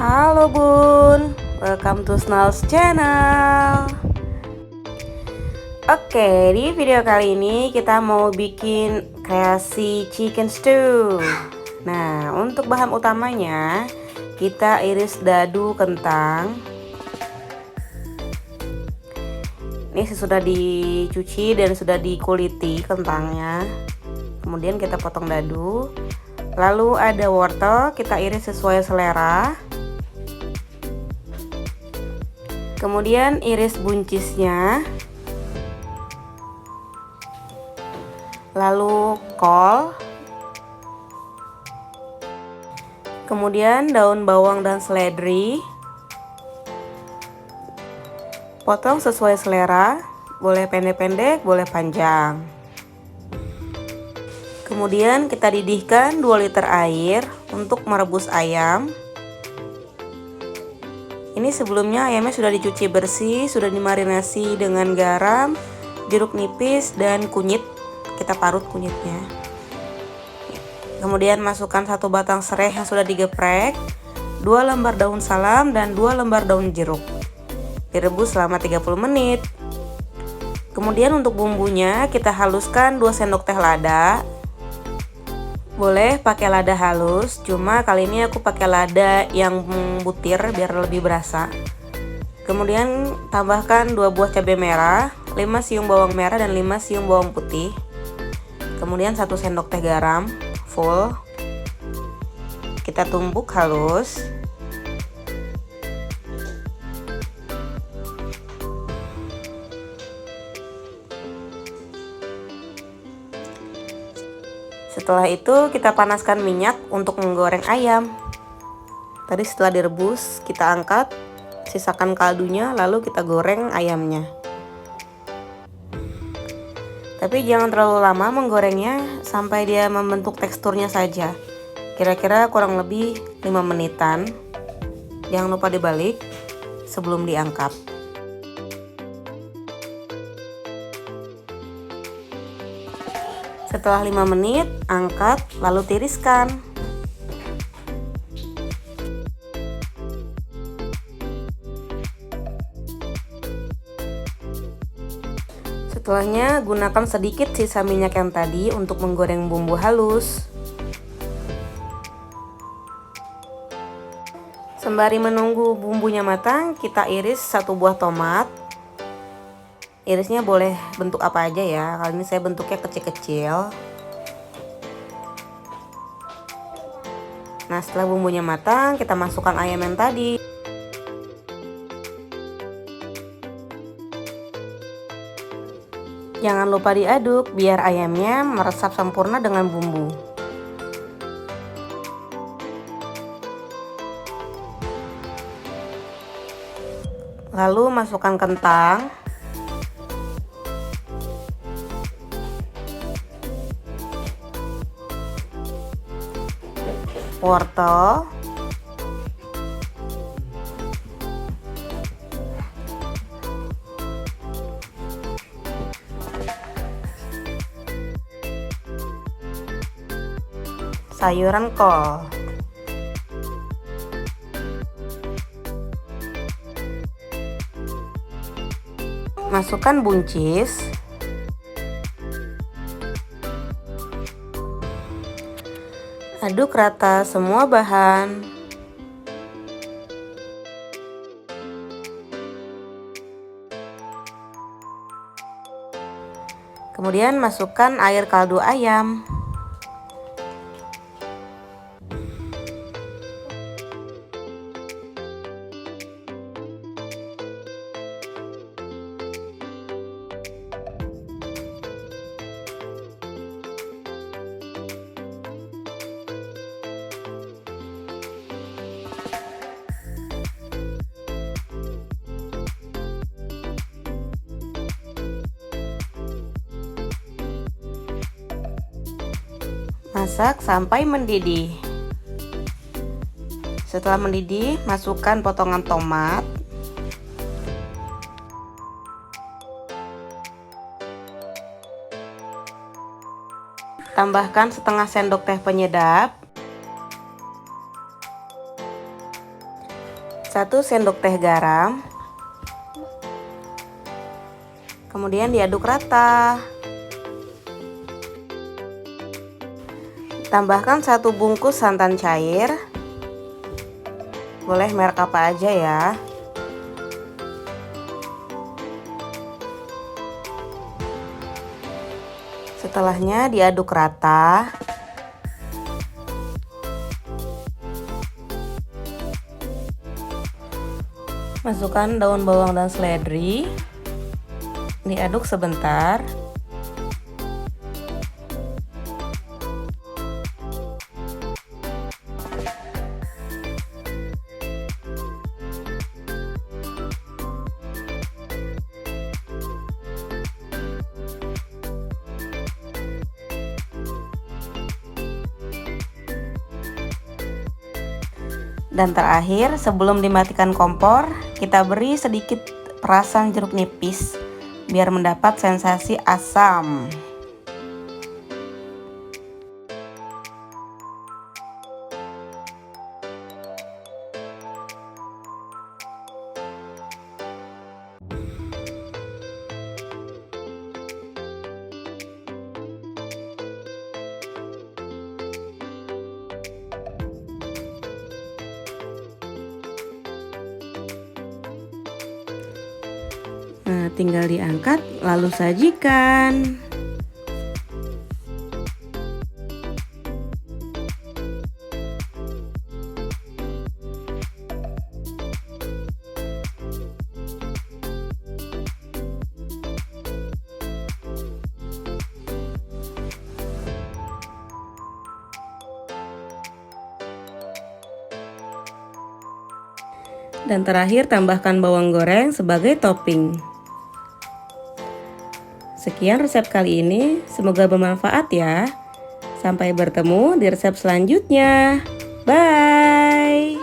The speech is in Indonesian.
Halo Bun, welcome to Snal's channel. Oke, di video kali ini kita mau bikin kreasi chicken stew. Nah, untuk bahan utamanya kita iris dadu kentang. Ini sudah dicuci dan sudah dikuliti kentangnya. Kemudian kita potong dadu. Lalu ada wortel, kita iris sesuai selera. Kemudian iris buncisnya. Lalu kol. Kemudian daun bawang dan seledri. Potong sesuai selera, boleh pendek-pendek, boleh panjang. Kemudian kita didihkan 2 liter air untuk merebus ayam. Ini sebelumnya ayamnya sudah dicuci bersih, sudah dimarinasi dengan garam, jeruk nipis, dan kunyit. Kita parut kunyitnya. Kemudian masukkan 1 batang serai yang sudah digeprek, 2 lembar daun salam, dan 2 lembar daun jeruk. Direbus selama 30 menit. Kemudian untuk bumbunya kita haluskan 2 sendok teh lada. Boleh pakai lada halus, cuma kali ini aku pakai lada yang butir biar lebih berasa. Kemudian tambahkan 2 buah cabai merah, 5 siung bawang merah, dan 5 siung bawang putih. Kemudian 1 sendok teh garam full. Kita tumbuk halus. Setelah itu kita panaskan minyak untuk menggoreng ayam. Tadi setelah direbus kita angkat, sisakan kaldunya, lalu kita goreng ayamnya. Tapi jangan terlalu lama menggorengnya, sampai dia membentuk teksturnya saja. Kira-kira kurang lebih 5 menitan. Jangan lupa dibalik sebelum diangkat. Setelah 5 menit, angkat lalu tiriskan. Setelahnya gunakan sedikit sisa minyak yang tadi untuk menggoreng bumbu halus. Sembari menunggu bumbunya matang, kita iris 1 buah tomat. Irisnya boleh bentuk apa aja ya, kali ini saya bentuknya kecil-kecil. Nah, setelah bumbunya matang, kita masukkan ayam yang tadi. Jangan lupa diaduk biar ayamnya meresap sempurna dengan bumbu. Lalu masukkan kentang. Wortel, sayuran kol, masukkan buncis, aduk rata semua bahan. Kemudian masukkan air kaldu ayam. Masak sampai mendidih. Setelah mendidih, masukkan potongan tomat. Tambahkan setengah sendok teh penyedap. 1 sendok teh garam. Kemudian diaduk rata. Tambahkan 1 bungkus santan cair. Boleh merek apa aja ya. Setelahnya diaduk rata. Masukkan daun bawang dan seledri. Diaduk sebentar. Dan terakhir, sebelum dimatikan kompor, kita beri sedikit perasan jeruk nipis biar mendapat sensasi asam. Nah, tinggal diangkat lalu sajikan. Dan terakhir tambahkan bawang goreng sebagai topping. Sekian resep kali ini, semoga bermanfaat ya. Sampai bertemu di resep selanjutnya. Bye.